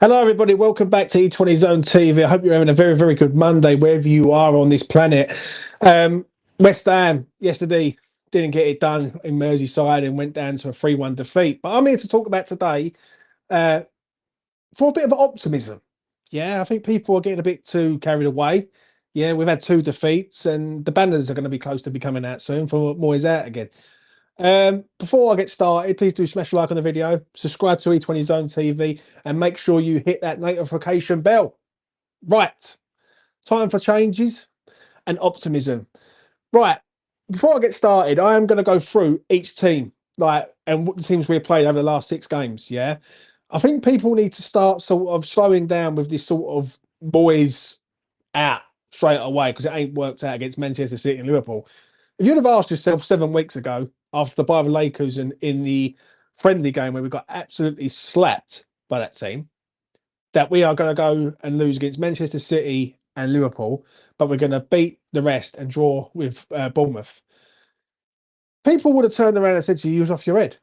Hello, everybody. Welcome back to E20 Zone TV. I hope you're having a very, very good Monday wherever you are on this planet. West Ham yesterday didn't get it done in Merseyside and went down to a 3-1 defeat. But I'm here to talk about today uh, for a bit of optimism. Yeah, I think people are getting a bit too carried away. Yeah, we've had two defeats and the banners are going to be close to be coming out soon for Moyes out again. Before I get started, please do smash a like on the video, subscribe to E20 Zone TV, and make sure you hit that notification bell. Right, time for changes and optimism. Right, before I get started, I am going to go through each team, and what the teams we've played over the last 6 games. Yeah, I think people need to start sort of slowing down with this sort of boys out straight away because it ain't worked out against Manchester City and Liverpool. If you'd have asked yourself 7 weeks ago after the Bayern Leverkusen in the friendly game where we got absolutely slapped by that team, that we are going to go and lose against Manchester City and Liverpool, but we're going to beat the rest and draw with Bournemouth, people would have turned around and said to you, "You're off your head."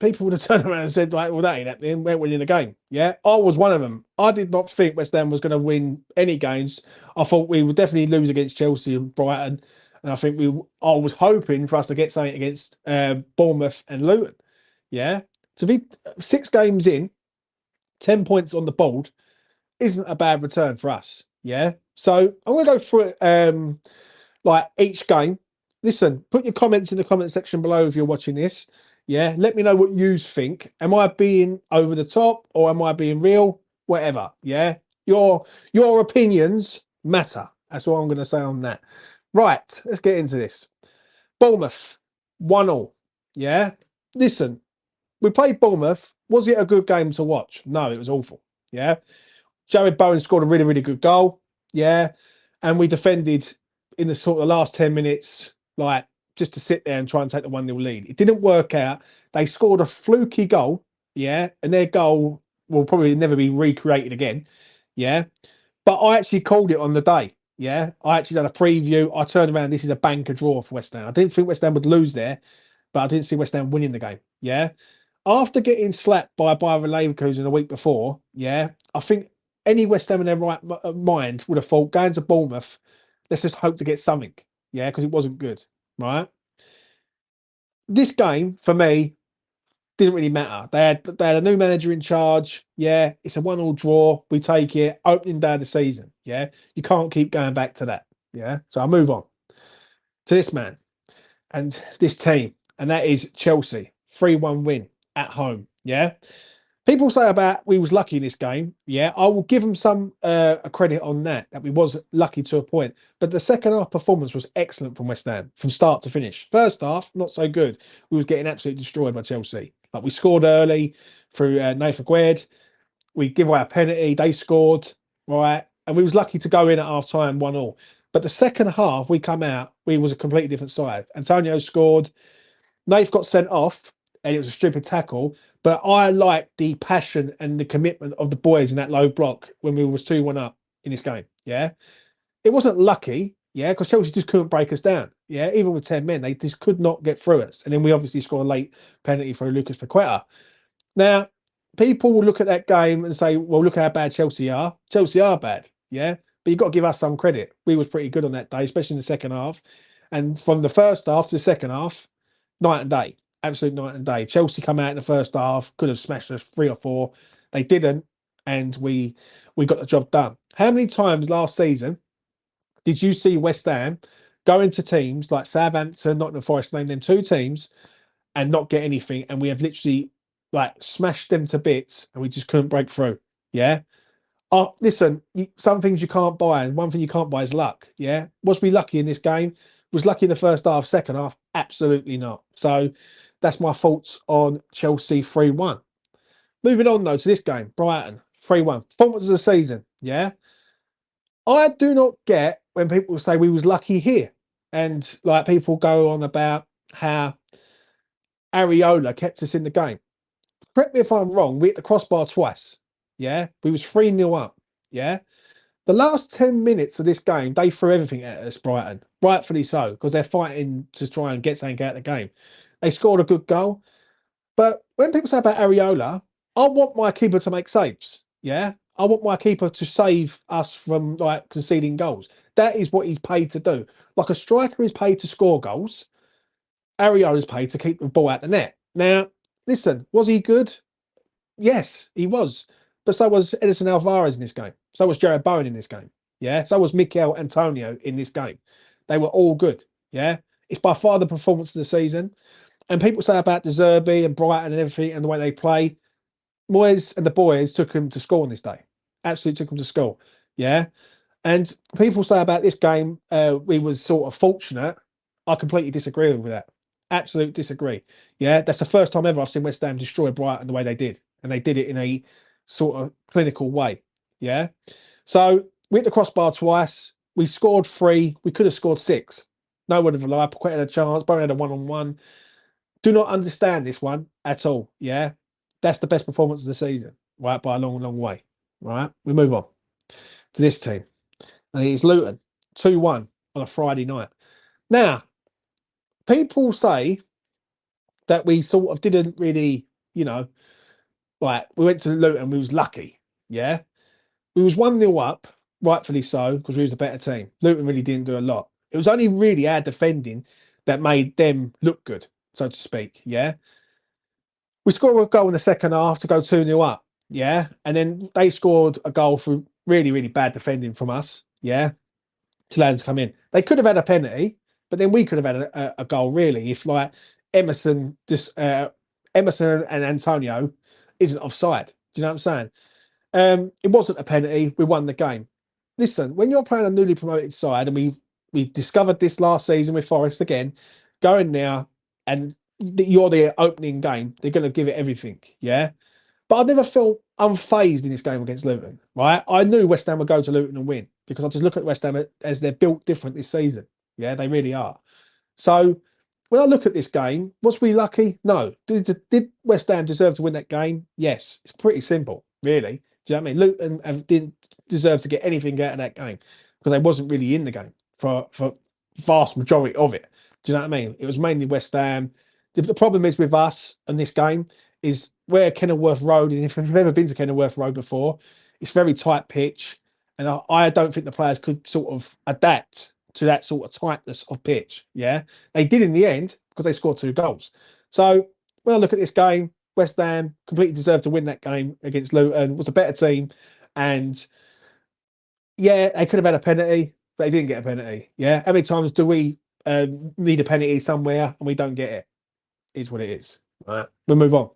People would have turned around and said, like, well, that ain't happening. We're winning the game. Yeah, I was one of them. I did not think West Ham was going to win any games. I thought we would definitely lose against Chelsea and Brighton. And I was hoping for us to get something against Bournemouth and Luton. Yeah, to be 6 games in, 10 points on the board isn't a bad return for us. Yeah, so I'm going to go through it like each game. Listen, put your comments in the comment section below if you're watching this. Yeah, let me know what you think. Am I being over the top or am I being real? Whatever. Yeah, your opinions matter. That's all I'm going to say on that. Right, let's get into this. Bournemouth 1-1. Yeah, listen, we played Bournemouth. Was it a good game to watch? No, it was awful. Yeah, Jared Bowen scored a really, really good goal. Yeah, and we defended in the sort of last 10 minutes, like just to sit there and try and take the 1-0 lead. It didn't work out. They scored a fluky goal, yeah, and their goal will probably never be recreated again, yeah. But I actually called it on the day, yeah. I actually done a preview. I turned around. This is a banker draw for West Ham. I didn't think West Ham would lose there, but I didn't see West Ham winning the game, yeah. After getting slapped by Bayer Leverkusen the week before, yeah, I think any West Ham in their right mind would have thought going to Bournemouth, let's just hope to get something, yeah, because it wasn't good, right? This game for me didn't really matter. They had a new manager in charge. Yeah, it's a 1-1 draw. We take it. Opening day of the season. Yeah, you can't keep going back to that. Yeah, so I'll move on to this man and this team, and that is Chelsea 3-1 win at home. Yeah, people say about we was lucky in this game. Yeah, I will give them some a credit on that we was lucky to a point. But the second half performance was excellent from West Ham from start to finish. First half, not so good. We was getting absolutely destroyed by Chelsea. But we scored early through Nathan Gued. We give away a penalty. They scored, right? And we was lucky to go in at half time 1-1. But the second half, we come out, we was a completely different side. Antonio scored. Nath got sent off, and it was a stupid tackle. But I like the passion and the commitment of the boys in that low block when we was 2-1 up in this game. Yeah. It wasn't lucky, yeah, because Chelsea just couldn't break us down. Yeah, even with 10 men, they just could not get through us. And then we obviously scored a late penalty for Lucas Paqueta. Now, people will look at that game and say, well, look how bad Chelsea are. Chelsea are bad, yeah. But you've got to give us some credit. We was pretty good on that day, especially in the second half. And from the first half to the second half, night and day. Absolute night and day. Chelsea come out in the first half, could have smashed us 3 or 4. They didn't, and we got the job done. How many times last season did you see West Ham go into teams like Southampton, Nottingham Forest, name them 2 teams, and not get anything? And we have literally like smashed them to bits, and we just couldn't break through. Yeah. Listen, some things you can't buy, and one thing you can't buy is luck. Yeah. Was we lucky in this game? Was lucky in the first half, second half? Absolutely not. So that's my thoughts on Chelsea 3-1. Moving on though to this game, Brighton 3-1. Performance of the season. Yeah. I do not get when people say we was lucky here, and like people go on about how Areola kept us in the game. Correct me if I'm wrong. We hit the crossbar twice. Yeah, we was 3-0 up. Yeah, the last 10 minutes of this game, they threw everything at us, Brighton. Rightfully so, because they're fighting to try and get something out of the game. They scored a good goal. But when people say about Areola, I want my keeper to make saves. Yeah, I want my keeper to save us from like conceding goals. That is what he's paid to do. Like a striker is paid to score goals. Ariola is paid to keep the ball out the net. Now, listen, was he good? Yes, he was. But so was Edison Alvarez in this game. So was Jared Bowen in this game. Yeah. So was Mikel Antonio in this game. They were all good. Yeah. It's by far the performance of the season. And people say about De Zerbi and Brighton and everything and the way they play. Moyes and the boys took him to school on this day. Absolutely took him to school. Yeah. And people say about this game, we was sort of fortunate. I completely disagree with that. Absolute disagree. Yeah, that's the first time ever I've seen West Ham destroy Brighton the way they did, and they did it in a sort of clinical way. Yeah. So we hit the crossbar twice. We scored three. We could have scored six. No word of a lie. Quite had a chance. Bowen had a one-on-one. Do not understand this one at all. Yeah, that's the best performance of the season, right? By a long, long way. Right. We move on to this team. And it's Luton 2-1 on a Friday night. Now, people say that we sort of didn't really, like we went to Luton, we was lucky. Yeah. We was 1-0 up, rightfully so, because we was a better team. Luton really didn't do a lot. It was only really our defending that made them look good, so to speak. Yeah. We scored a goal in the second half to go 2-0 up. Yeah. And then they scored a goal through really, really bad defending from us. Yeah. To let us come in. They could have had a penalty, but then we could have had a goal, really, if like Emerson Emerson and Antonio isn't offside. Do you know what I'm saying? It wasn't a penalty. We won the game. Listen, when you're playing a newly promoted side, and we've discovered this last season with Forest again, go in there and you're the opening game, they're going to give it everything. Yeah. But I never felt unfazed in this game against Luton, right? I knew West Ham would go to Luton and win because I just look at West Ham as they're built different this season. Yeah, they really are. So when I look at this game, was we lucky? No. Did West Ham deserve to win that game? Yes. It's pretty simple, really. Do you know what I mean? Luton didn't deserve to get anything out of that game because they wasn't really in the game for vast majority of it. Do you know what I mean? It was mainly West Ham. The problem is with us and this game is where Kenilworth Road, and if you've ever been to Kenilworth Road before, it's very tight pitch. And I don't think the players could sort of adapt to that sort of tightness of pitch. Yeah. They did in the end because they scored 2 goals. So when I look at this game, West Ham completely deserved to win that game against Luton, was a better team. And yeah, they could have had a penalty, but they didn't get a penalty. Yeah. How many times do we need a penalty somewhere and we don't get it? Is what it is. Right. We'll move on.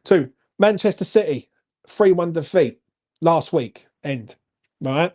2, Manchester City, 3-1 defeat last week end. Right.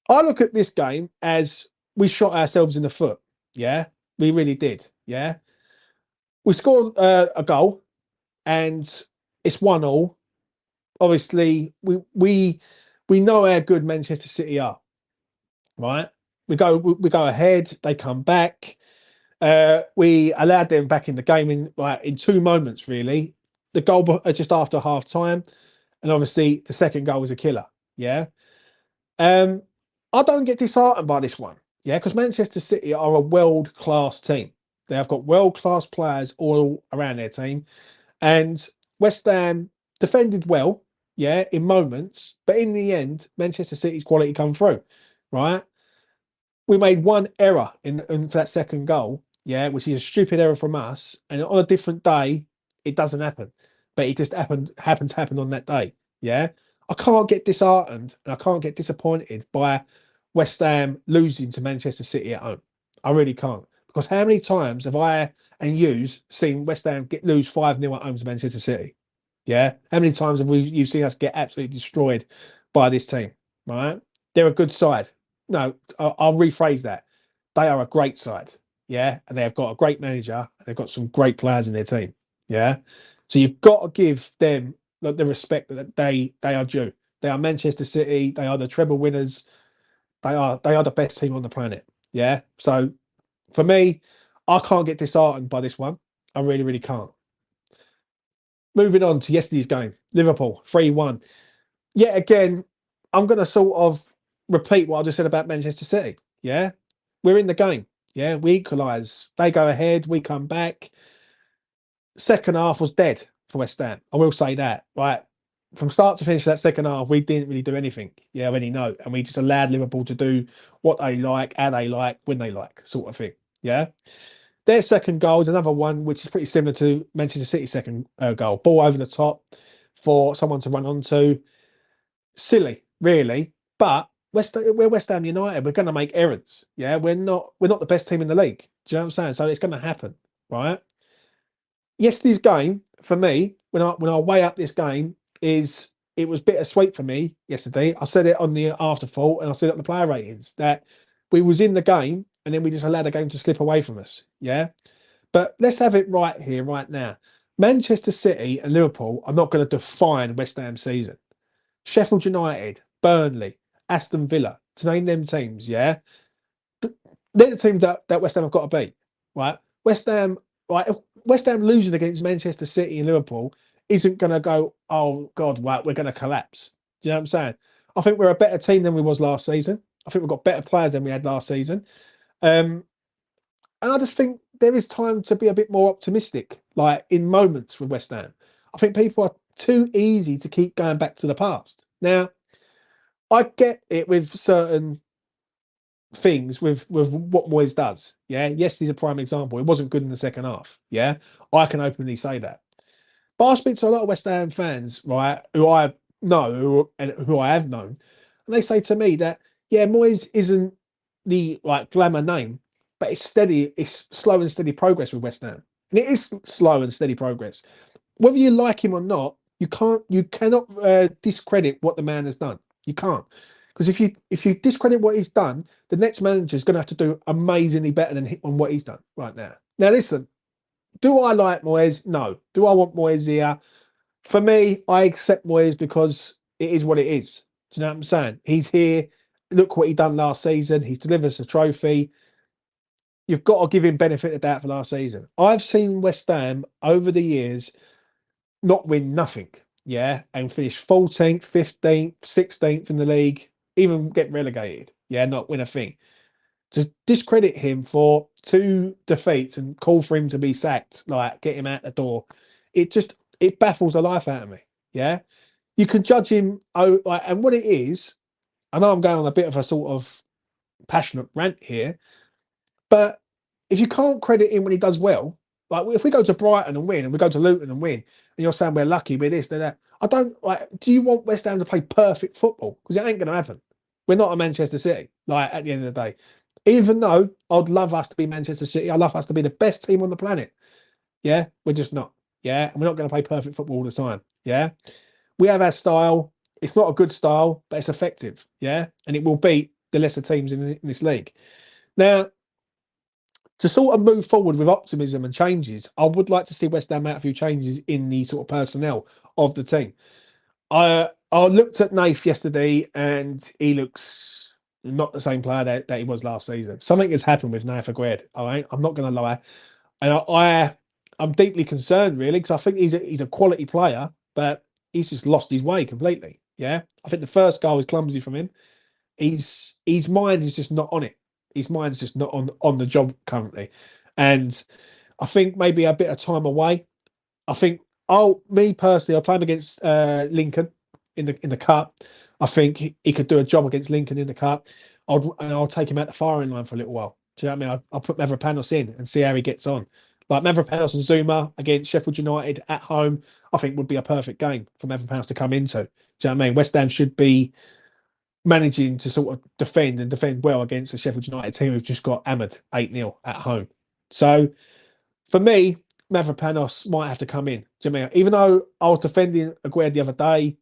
I look at this game as we shot ourselves in the foot. Yeah, we really did. Yeah, we scored a goal, and it's 1-1. Obviously, we know how good Manchester City are. Right, we go ahead. They come back. We allowed them back in the game in 2 moments. Really, the goal just after half time, and obviously the second goal was a killer. Yeah. I don't get disheartened by this one, yeah, because Manchester City are a world-class team. They have got world-class players all around their team, and West Ham defended well, yeah, in moments, but in the end, Manchester City's quality come through, right? We made one error in that second goal, yeah, which is a stupid error from us, and on a different day, it doesn't happen, but it just happened to happen on that day, yeah. I can't get disheartened and I can't get disappointed by West Ham losing to Manchester City at home. I really can't. Because how many times have I and you's seen West Ham lose 5-0 at home to Manchester City? Yeah. How many times have you've seen us get absolutely destroyed by this team? Right? They're a good side. No, I'll rephrase that. They are a great side. Yeah. And they've got a great manager. They've got some great players in their team. Yeah. So you've got to give them the respect that they are due. They are Manchester City. They are the treble winners. They are the best team on the planet. Yeah. So for me, I can't get disheartened by this one. I really, really can't. Moving on to yesterday's game, Liverpool 3-1. Yet again, I'm going to sort of repeat what I just said about Manchester City. Yeah. We're in the game. Yeah. We equalise. They go ahead. We come back. Second half was dead for West Ham. I will say that. Right. from start to finish that second half, we didn't really do anything, of any note, and we just allowed Liverpool to do what they like, how they like, when they like, sort of thing. Yeah. Their second goal is another one which is pretty similar to Manchester City's second goal. Ball over the top for someone to run onto. Silly, really. But we're West Ham United. We're going to make errors. Yeah, we're not the best team in the league. Do you know what I'm saying? So it's going to happen, right? Yesterday's game for me, when I weigh up this game, is it was bittersweet for me yesterday. I said it on the afterthought, and I said it on the player ratings that we was in the game, and then we just allowed the game to slip away from us. Yeah, but let's have it right here, right now. Manchester City and Liverpool are not going to define West Ham season. Sheffield United, Burnley, Aston Villa, to name them teams, yeah, they're the teams that West Ham have got to beat, right? West Ham, right? If West Ham losing against Manchester City and Liverpool isn't going to go, oh God, right, we're going to collapse. Do you know what I'm saying? I think we're a better team than we was last season. I think we've got better players than we had last season. Um, and I just think there is time to be a bit more optimistic, like in moments with West Ham. I think people are too easy to keep going back to the past. Now, I get it with certain things with what Moyes does. Yeah, yes, he's a prime example. It wasn't good in the second half. Yeah, I can openly say that. But I speak to a lot of West Ham fans, right, who I know and who I have known, and they say to me that Moyes isn't the like glamour name, but it's steady, it's slow and steady progress with West Ham, and it is slow and steady progress. Whether you like him or not, you cannot discredit what the man has done. You can't, because if you discredit what he's done, the next manager is going to have to do amazingly better than on what he's done right now. Now, listen, do I like Moyes? No. Do I want Moyes here? For me, I accept Moyes because it is what it is. Do you know what I'm saying? He's here. Look what he done last season. He's delivered us a trophy. You've got to give him benefit of doubt for last season. I've seen West Ham over the years not win nothing, and finish 14th, 15th, 16th in the league, even get relegated, not win a thing. To discredit him for two defeats and call for him to be sacked, like get him out the door, it baffles the life out of me. Yeah, you can judge him. Oh, like, and what it is, I know I'm going on a bit of a sort of passionate rant here, but if you can't credit him when he does well, like if we go to Brighton and win, and we go to Luton and win, and you're saying we're lucky with this, that, I don't like. Do you want West Ham to play perfect football? Because it ain't going to happen. We're not a Manchester City. Like at the end of the day, even though I'd love us to be Manchester City, I love us to be the best team on the planet. Yeah, we're just not. Yeah, and we're not going to play perfect football all the time. Yeah, we have our style. It's not a good style, but it's effective. Yeah, and it will beat the lesser teams in this league. Now, to sort of move forward with optimism and changes, I would like to see West Ham make a few changes in the sort of personnel of the team. I looked at Nath yesterday, and he looks not the same player that he was last season. Something has happened with Nath Aguerd. All right, I'm not going to lie, and I'm deeply concerned really because I think he's a quality player, but he's just lost his way completely. Yeah, I think the first goal was clumsy from him. His mind is just not on it. His mind's just not on the job currently, and I think maybe a bit of time away. I think me personally, I play him against Lincoln in the cup. I think he could do a job against Lincoln in the cup. I'll take him out the firing line for a little while. Do you know what I mean? I'll put Mavropanos in and see how he gets on. Like Mavropanos and Zuma against Sheffield United at home, I think would be a perfect game for Mavropanos to come into. Do you know what I mean? West Ham should be managing to sort of defend well against the Sheffield United team who've just got hammered 8-0 at home. So for me, Mavropanos might have to come in. Do you know what I mean? Even though I was defending Aguerd the other day,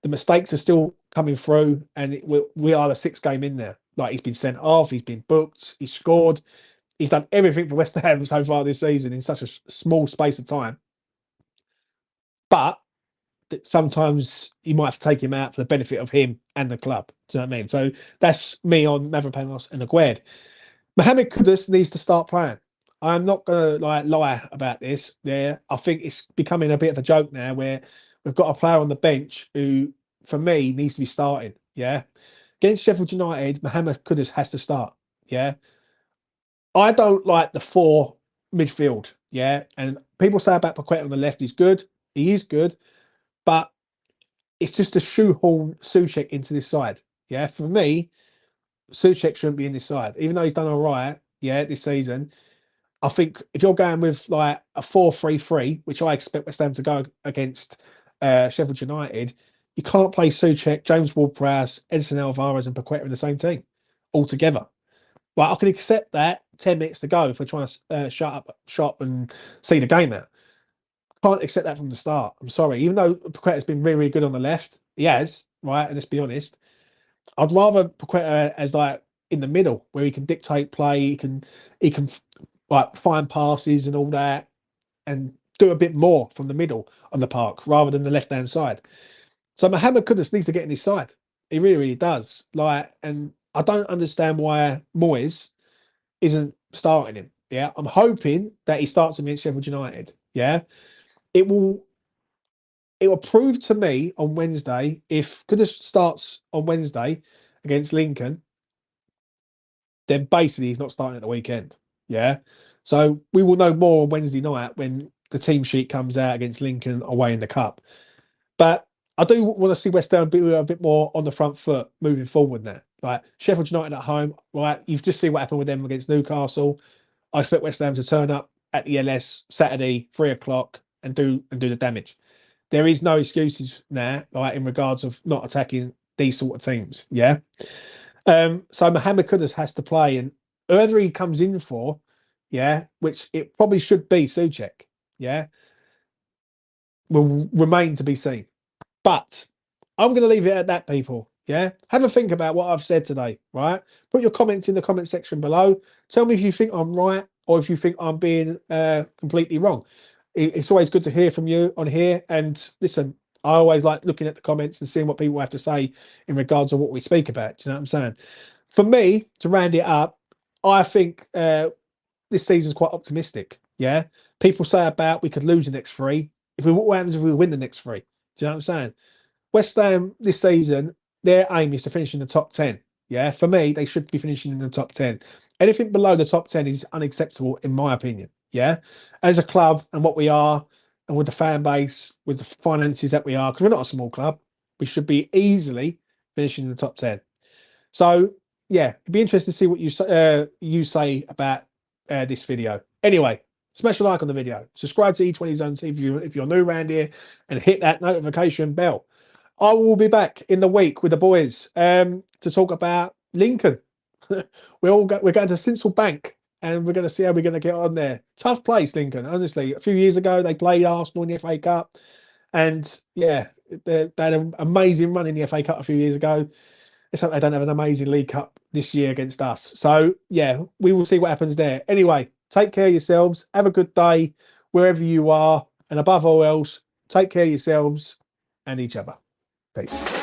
the mistakes are still coming through, and we are the sixth game in there. Like he's been sent off, he's been booked, he's scored, he's done everything for West Ham so far this season in such a small space of time. But sometimes you might have to take him out for the benefit of him and the club. Do you know what I mean? So that's me on Mavropanos and Aguerd. Mohamed Kudus needs to start playing. I'm not going to lie about this. Yeah, I think it's becoming a bit of a joke now where we've got a player on the bench who, for me, needs to be starting. Yeah, against Sheffield United, Mohamed Kudus has to start. Yeah, I don't like the four midfield. Yeah, and people say about Paqueta on the left, he's good. He is good, but it's just to shoehorn Souček into this side. Yeah, for me, Souček shouldn't be in this side, even though he's done all right. Yeah, this season. I think if you're going with like a 4-3-3, which I expect West Ham to go against Sheffield United, you can't play Souček, James Ward-Prowse, Edson Alvarez, and Paqueta in the same team altogether. Like I can accept that 10 minutes to go if we're trying to shut up shop and see the game out. Can't accept that from the start. I'm sorry. Even though Paqueta's been really, really good on the left, he has, right? And let's be honest, I'd rather Paqueta as like in the middle where he can dictate play, he can like find passes and all that, and do a bit more from the middle on the park rather than the left hand side. So Mohamed Kudus needs to get in his side. He really, really does. Like, and I don't understand why Moyes isn't starting him. Yeah, I'm hoping that he starts him against Sheffield United. Yeah, it will. It will prove to me on Wednesday if Kudus starts on Wednesday against Lincoln, then basically he's not starting at the weekend. Yeah, so we will know more on Wednesday night when the team sheet comes out against Lincoln away in the cup. But I do want to see West Ham be a bit more on the front foot moving forward now. Like Sheffield United at home, right? You've just seen what happened with them against Newcastle. I expect West Ham to turn up at the LS Saturday, 3 o'clock, and do the damage. There is no excuses now, like in regards of not attacking these sort of teams. Yeah. So Mohamed Kudus has to play, and whoever he comes in for, yeah, which it probably should be Souček, yeah, will remain to be seen. But I'm going to leave it at that, people. Yeah. Have a think about what I've said today, right? Put your comments in the comment section below. Tell me if you think I'm right or if you think I'm being completely wrong. It's always good to hear from you on here. And listen, I always like looking at the comments and seeing what people have to say in regards to what we speak about. Do you know what I'm saying? For me, to round it up, I think this season's quite optimistic. Yeah. People say about we could lose the next three. What happens if we win the next three? Do you know what I'm saying? West Ham this season, their aim is to finish in the top 10. Yeah. For me, they should be finishing in the top 10. Anything below the top 10 is unacceptable, in my opinion. Yeah. As a club and what we are, and with the fan base, with the finances that we are, because we're not a small club, we should be easily finishing in the top 10. So, yeah, it'd be interesting to see what you say about this video. Anyway, smash a like on the video. Subscribe to E20 Zone TV if you're new around here, and hit that notification bell. I will be back in the week with the boys to talk about Lincoln. We're going to Sinsel Bank, and we're going to see how we're going to get on there. Tough place, Lincoln. Honestly, a few years ago they played Arsenal in the FA Cup, and yeah, they had an amazing run in the FA Cup a few years ago. It's like they don't have an amazing League Cup this year against us. So yeah, we will see what happens there. Anyway, take care of yourselves. Have a good day wherever you are, and above all else, take care of yourselves and each other. Peace.